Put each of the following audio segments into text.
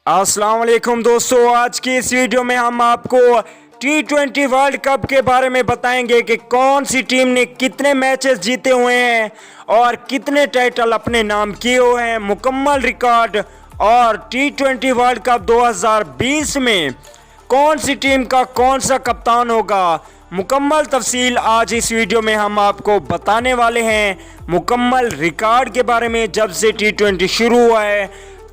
अस्सलाम वालेकुम दोस्तों, आज की इस वीडियो में हम आपको T20 वर्ल्ड कप के बारे में बताएंगे कि कौन सी टीम ने कितने मैचेस जीते हुए हैं और कितने टाइटल अपने नाम किए हुए हैं, मुकम्मल रिकॉर्ड। और T20 वर्ल्ड कप 2020 में कौन सी टीम का कौन सा कप्तान होगा, मुकम्मल तफसील आज इस वीडियो में हम आपको बताने वाले हैं। मुकम्मल रिकॉर्ड के बारे में, जब से T20 शुरू हुआ है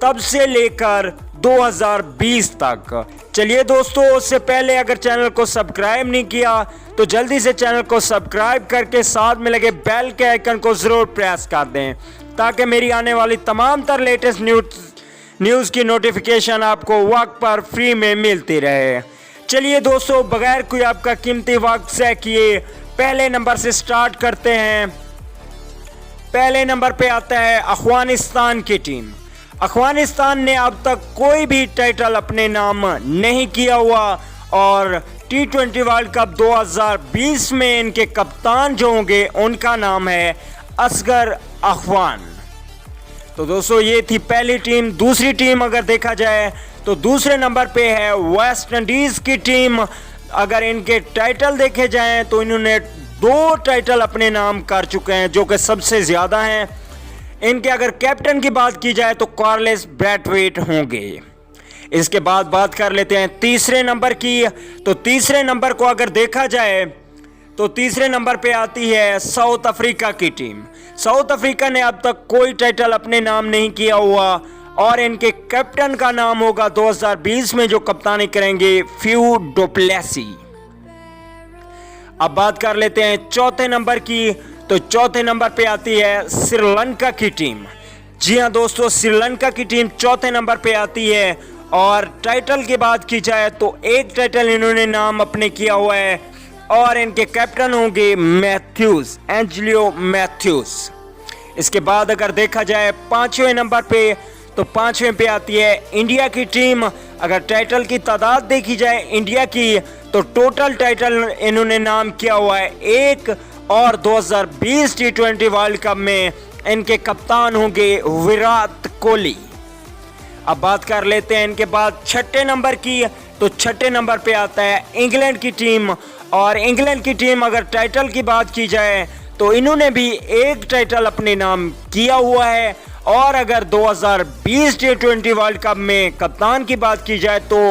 तब से लेकर 2020 तक। चलिए दोस्तों, उससे पहले अगर चैनल को सब्सक्राइब नहीं किया तो जल्दी से चैनल को सब्सक्राइब करके साथ में लगे बेल के आइकन को ज़रूर प्रेस कर दें, ताकि मेरी आने वाली तमाम तर लेटेस्ट न्यूज़ की नोटिफिकेशन आपको वक्त पर फ्री में मिलती रहे। चलिए दोस्तों, बगैर कोई आपका कीमती वक्त से किए पहले नंबर से स्टार्ट करते हैं। पहले नंबर पे आता है अफगानिस्तान की टीम। अफगानिस्तान ने अब तक कोई भी टाइटल अपने नाम नहीं किया हुआ और T20 वर्ल्ड कप 2020 में इनके कप्तान जो होंगे उनका नाम है असगर अफगान। तो दोस्तों, ये थी पहली टीम। दूसरी टीम अगर देखा जाए तो दूसरे नंबर पे है वेस्ट इंडीज़ की टीम। अगर इनके टाइटल देखे जाएं तो इन्होंने 2 टाइटल अपने नाम कर चुके हैं, जो कि सबसे ज़्यादा हैं। इनके अगर कैप्टन की बात की जाए तो कार्लेस ब्रैथवेट होंगे। इसके बाद बात कर लेते हैं तीसरे नंबर की। तो तीसरे नंबर को अगर देखा जाए तो तीसरे नंबर पे आती है साउथ अफ्रीका की टीम। साउथ अफ्रीका ने अब तक कोई टाइटल अपने नाम नहीं किया हुआ और इनके कैप्टन का नाम होगा 2020 में जो कप्तानी करेंगे फ्यू डुप्लेसी। अब बात कर लेते हैं चौथे नंबर की। तो चौथे नंबर पे आती है श्रीलंका की टीम। जी हाँ दोस्तों, श्रीलंका की टीम चौथे नंबर पे आती है और टाइटल की बात की जाए तो एक टाइटल इन्होंने नाम अपने किया हुआ है और इनके कैप्टन होंगे मैथ्यूज, एंजेलो मैथ्यूज। इसके बाद अगर देखा जाए पांचवें नंबर पे, तो पांचवें पे आती है इंडिया की टीम। अगर टाइटल की तादाद देखी जाए इंडिया की तो टोटल टाइटल इन्होंने नाम किया हुआ है 1 और 2020 T20 वर्ल्ड कप में इनके कप्तान होंगे विराट कोहली। अब बात कर लेते हैं इनके बाद छठे नंबर की। तो छठे नंबर पे आता है इंग्लैंड की टीम और इंग्लैंड की टीम अगर टाइटल की बात की जाए तो इन्होंने भी एक टाइटल अपने नाम किया हुआ है और अगर 2020 T20 वर्ल्ड कप में कप्तान की बात की जाए तो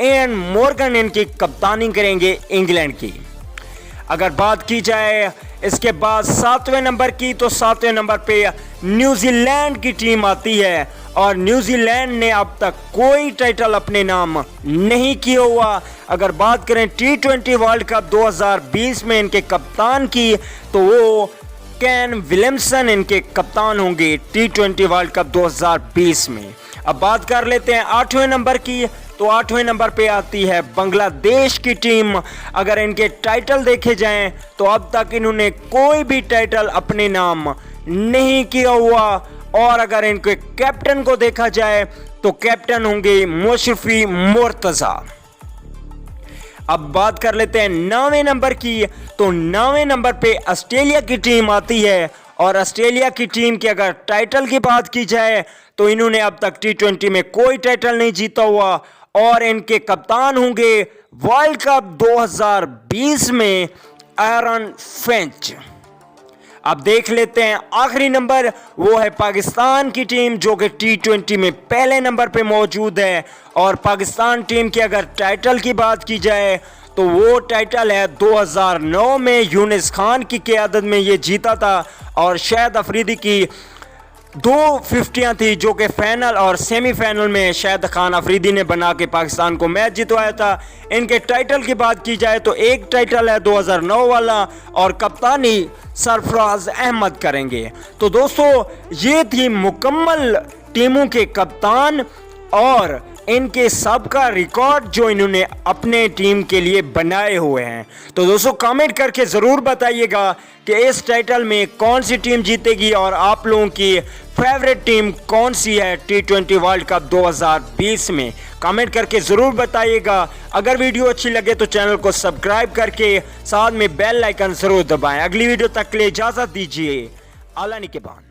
इयान मॉर्गन इनकी कप्तानी करेंगे इंग्लैंड की। अगर बात की जाए इसके बाद सातवें नंबर की, तो सातवें नंबर पे न्यूजीलैंड की टीम आती है और न्यूजीलैंड ने अब तक कोई टाइटल अपने नाम नहीं किया हुआ। अगर बात करें T20 वर्ल्ड कप 2020 में इनके कप्तान की तो वो केन विलियमसन इनके कप्तान होंगे T20 वर्ल्ड कप 2020 में। अब बात कर लेते हैं आठवें नंबर की। तो आठवें नंबर पे आती है बांग्लादेश की टीम। अगर इनके टाइटल देखे जाएं तो अब तक इन्होंने कोई भी टाइटल अपने नाम नहीं किया हुआ और अगर इनके कैप्टन को देखा जाए तो कैप्टन होंगे मुशफी मुर्तज़ा। अब बात कर लेते हैं 9वें नंबर की। तो 9वें नंबर पे ऑस्ट्रेलिया की टीम आती है और ऑस्ट्रेलिया की टीम की अगर टाइटल की बात की जाए तो इन्होंने अब तक T20 में कोई टाइटल नहीं जीता हुआ और इनके कप्तान होंगे वर्ल्ड कप 2020 में एरन फिंच। अब देख लेते हैं आखिरी नंबर, वो है पाकिस्तान की टीम जो कि T20 में पहले नंबर पे मौजूद है और पाकिस्तान टीम की अगर टाइटल की बात की जाए तो वो टाइटल है 2009 में यूनिस खान की क़यादत में ये जीता था और शाहिद अफरीदी की 2 50 थी जो कि फाइनल और सेमीफाइनल में शाहिद खान अफरीदी ने बना के पाकिस्तान को मैच जितवाया था। इनके टाइटल की बात की जाए तो एक टाइटल है 2009 वाला और कप्तानी सरफराज अहमद करेंगे। तो दोस्तों, ये थी मुकम्मल टीमों के कप्तान और इनके सब का रिकॉर्ड जो इन्होंने अपने टीम के लिए बनाए हुए हैं। तो दोस्तों, कमेंट करके ज़रूर बताइएगा कि इस टाइटल में कौन सी टीम जीतेगी और आप लोगों की फेवरेट टीम कौन सी है T20 वर्ल्ड कप 2020 में। कमेंट करके ज़रूर बताइएगा। अगर वीडियो अच्छी लगे तो चैनल को सब्सक्राइब करके साथ में बेल आइकन ज़रूर दबाएं। अगली वीडियो तक के लिए इजाज़त दीजिए। आला निगहबान।